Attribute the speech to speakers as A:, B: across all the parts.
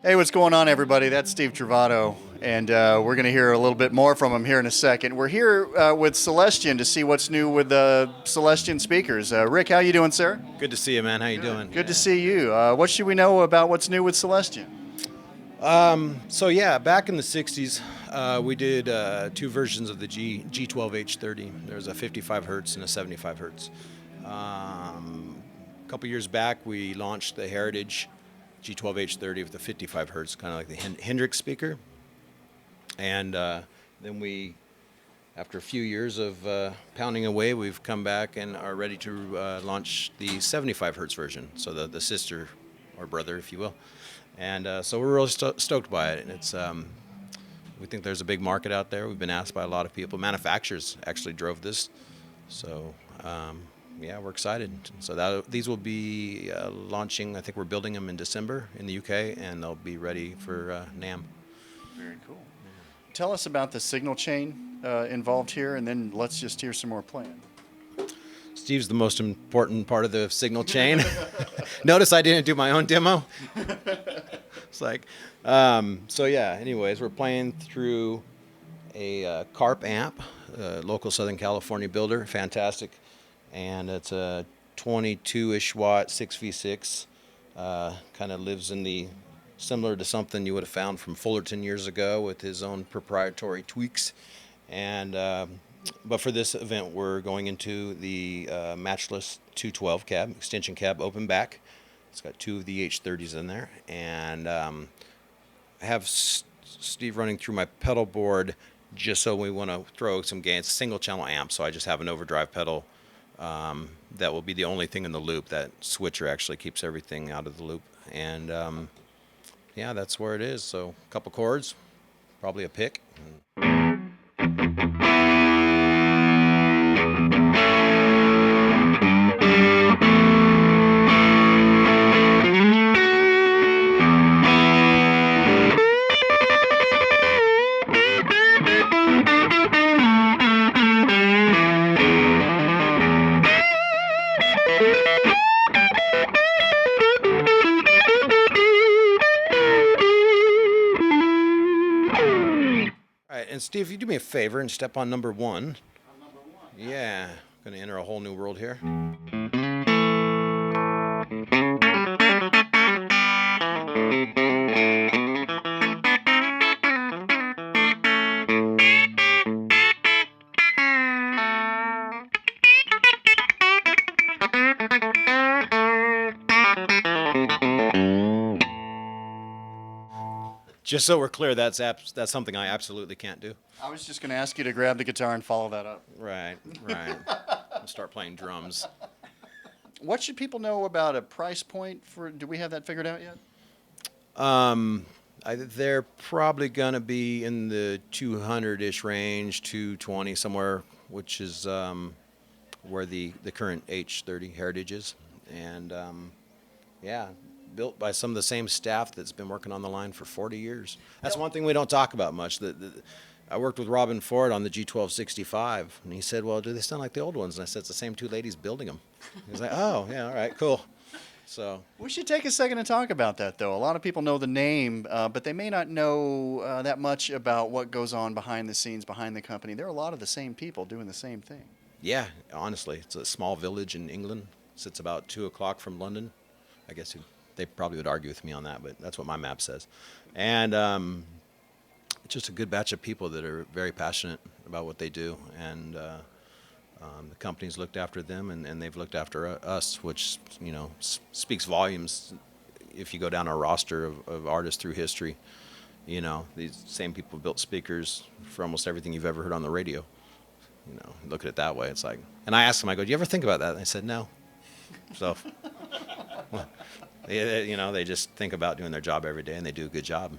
A: Hey, what's going on, everybody? That's Steve Trovato, and we're going to hear a little bit more from him here in a second. We're here with Celestion to see what's new with the Celestion speakers. Rick, how you doing, sir?
B: Good to see you, man. How you doing?
A: Good to see you. What should we know about what's new with Celestion?
B: So yeah, back in the '60s, we did two versions of the G12H30. There's a 55 hertz and a 75 hertz. A couple years back, we launched the Heritage G12H30 with the 55 hertz, kind of like the Hendrix speaker. And then we, after a few years of pounding away, we've come back and are ready to launch the 75 hertz version, so the sister or brother, if you will. And so we're really stoked by it. It's we think there's a big market out there. We've been asked by a lot of people. Manufacturers actually drove this, so yeah, we're excited. So these will be launching. I think we're building them in December in the UK, and they'll be ready for NAMM.
A: Very cool. Tell us about the signal chain involved here, and then let's just hear some more playing.
B: Steve's the most important part of the signal chain. Notice I didn't do my own demo. It's like, so yeah, anyways, we're playing through a CARP amp, local Southern California builder, fantastic. And it's a 22-ish watt 6v6, kind of lives in the, similar to something you would have found from Fullerton years ago with his own proprietary tweaks. And but for this event, we're going into the matchless 212 cab, extension cab, open back. It's got two of the H30s in there. And I have Steve running through my pedal board just so we want to throw some gains, single channel amp. So I just have an overdrive pedal that will be the only thing in the loop. That switcher actually keeps everything out of the loop. And yeah, that's where it is. So a couple chords, probably a pick. And Steve, if you do me a favor and step on number one.
A: On number one.
B: Yeah, going to enter a whole new world here. Just so we're clear, that's something I absolutely can't do.
A: I was just going to ask you to grab the guitar and follow that up.
B: Right. I'll start playing drums.
A: What should people know about a price point for? Do we have that figured out yet?
B: They're probably going to be in the 200-ish range, 220 somewhere, which is where the current H30 Heritage is. And yeah, built by some of the same staff that's been working on the line for 40 years. That's one thing we don't talk about much. I worked with Robin Ford on the G1265, and he said, well, do they sound like the old ones? And I said, it's the same two ladies building them. He was like, oh, yeah, all right, cool. So
A: we should take a second to talk about that, though. A lot of people know the name, but they may not know that much about what goes on behind the scenes, behind the company. There are a lot of the same people doing the same thing.
B: Yeah, honestly, it's a small village in England. Sits about 2 o'clock from London. I guess they probably would argue with me on that, but that's what my map says. And it's just a good batch of people that are very passionate about what they do. And the company's looked after them, and they've looked after us, which, you know, speaks volumes. If you go down our roster of artists through history, you know, these same people built speakers for almost everything you've ever heard on the radio. You know, look at it that way. It's like, and I asked them, I go, do you ever think about that? And they said, no. So, you know, they just think about doing their job every day, and they do a good job.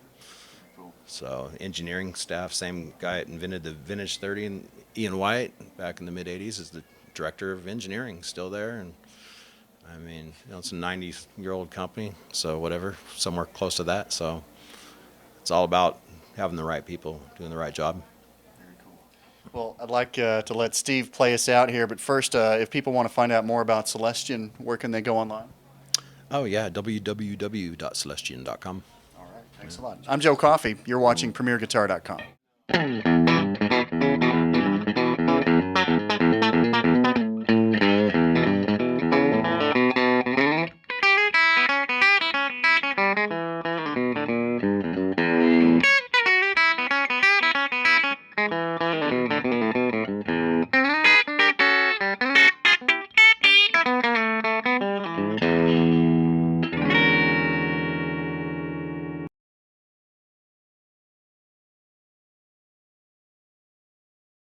A: Cool.
B: So, engineering staff, same guy that invented the Vintage 30, and Ian White, back in the mid-'80s, is the director of engineering, still there. And I mean, you know, it's a 90-year-old company, so whatever, somewhere close to that. So, it's all about having the right people doing the right job.
A: Well, I'd like to let Steve play us out here, but first, if people want to find out more about Celestion, where can they go online?
B: Oh, yeah, www.celestion.com.
A: All right. Thanks a lot. I'm Joe Coffey. You're watching PremierGuitar.com.